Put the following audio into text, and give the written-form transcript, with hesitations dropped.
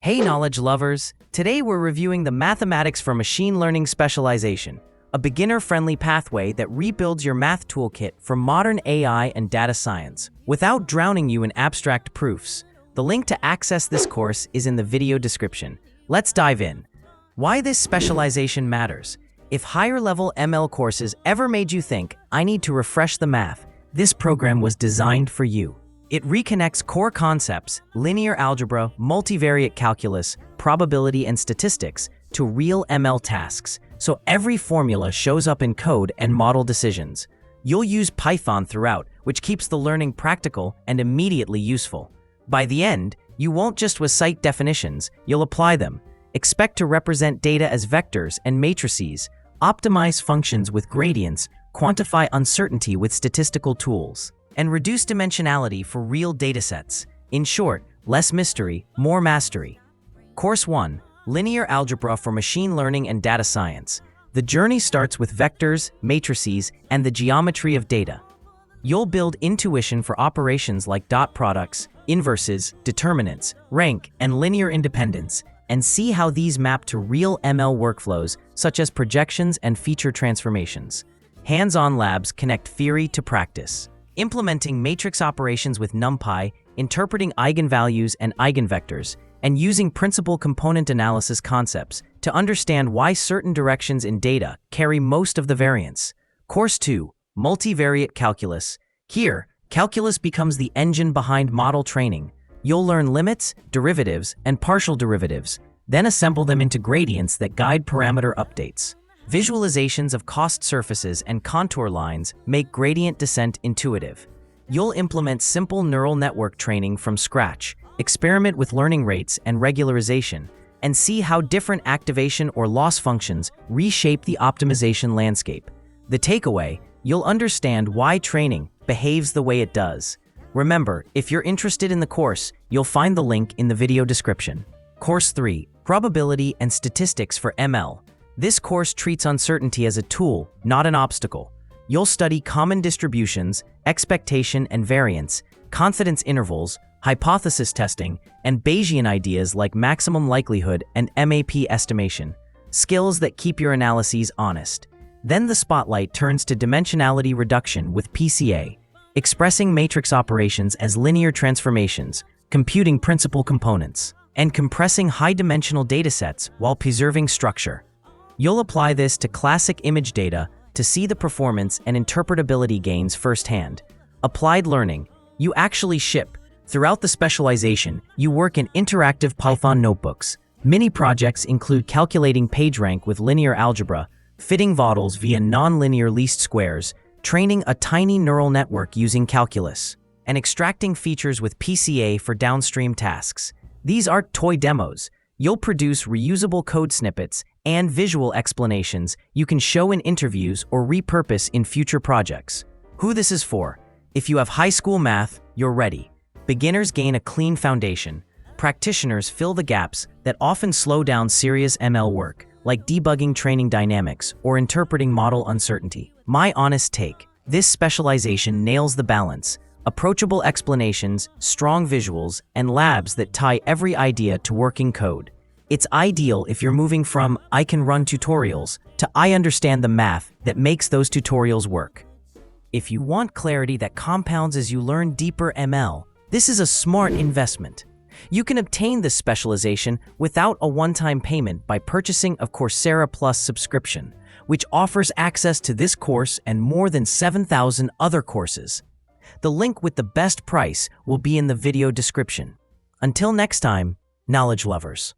Hey knowledge lovers! Today we're reviewing the Mathematics for Machine Learning Specialization, a beginner-friendly pathway that rebuilds your math toolkit for modern AI and data science, without drowning you in abstract proofs. The link to access this course is in the video description. Let's dive in. Why this specialization matters. If higher-level ML courses ever made you think, I need to refresh the math, this program was designed for you. It reconnects core concepts, linear algebra, multivariate calculus, probability and statistics, to real ML tasks, so every formula shows up in code and model decisions. You'll use Python throughout, which keeps the learning practical and immediately useful. By the end, you won't just recite definitions, you'll apply them. Expect to represent data as vectors and matrices, optimize functions with gradients, quantify uncertainty with statistical tools, and reduce dimensionality for real datasets. In short, less mystery, more mastery. Course 1, Linear Algebra for Machine Learning and Data Science. The journey starts with vectors, matrices, and the geometry of data. You'll build intuition for operations like dot products, inverses, determinants, rank, and linear independence, and see how these map to real ML workflows such as projections and feature transformations. Hands-on labs connect theory to practice, implementing matrix operations with NumPy, interpreting eigenvalues and eigenvectors, and using principal component analysis concepts to understand why certain directions in data carry most of the variance. Course 2, Multivariate Calculus. Here, calculus becomes the engine behind model training. You'll learn limits, derivatives, and partial derivatives, then assemble them into gradients that guide parameter updates. Visualizations of cost surfaces and contour lines make gradient descent intuitive. You'll implement simple neural network training from scratch, experiment with learning rates and regularization, and see how different activation or loss functions reshape the optimization landscape. The takeaway, you'll understand why training behaves the way it does. Remember, if you're interested in the course, you'll find the link in the video description. Course 3, Probability and Statistics for ML. This course treats uncertainty as a tool, not an obstacle. You'll study common distributions, expectation and variance, confidence intervals, hypothesis testing, and Bayesian ideas like maximum likelihood and MAP estimation, skills that keep your analyses honest. Then the spotlight turns to dimensionality reduction with PCA, expressing matrix operations as linear transformations, computing principal components, and compressing high-dimensional datasets while preserving structure. You'll apply this to classic image data to see the performance and interpretability gains firsthand. Applied learning, you actually ship. Throughout the specialization, you work in interactive Python notebooks. Mini projects include calculating PageRank with linear algebra, fitting VODLs via nonlinear least squares, training a tiny neural network using calculus, and extracting features with PCA for downstream tasks. These aren't toy demos. You'll produce reusable code snippets and visual explanations you can show in interviews or repurpose in future projects. Who this is for? If you have high school math, you're ready. Beginners gain a clean foundation. Practitioners fill the gaps that often slow down serious ML work, like debugging training dynamics or interpreting model uncertainty. My honest take, this specialization nails the balance. Approachable explanations, strong visuals, and labs that tie every idea to working code. It's ideal if you're moving from "I can run tutorials" to "I understand the math that makes those tutorials work." If you want clarity that compounds as you learn deeper ML, this is a smart investment. You can obtain this specialization without a one-time payment by purchasing a Coursera Plus subscription, which offers access to this course and more than 7,000 other courses. The link with the best price will be in the video description. Until next time, knowledge lovers.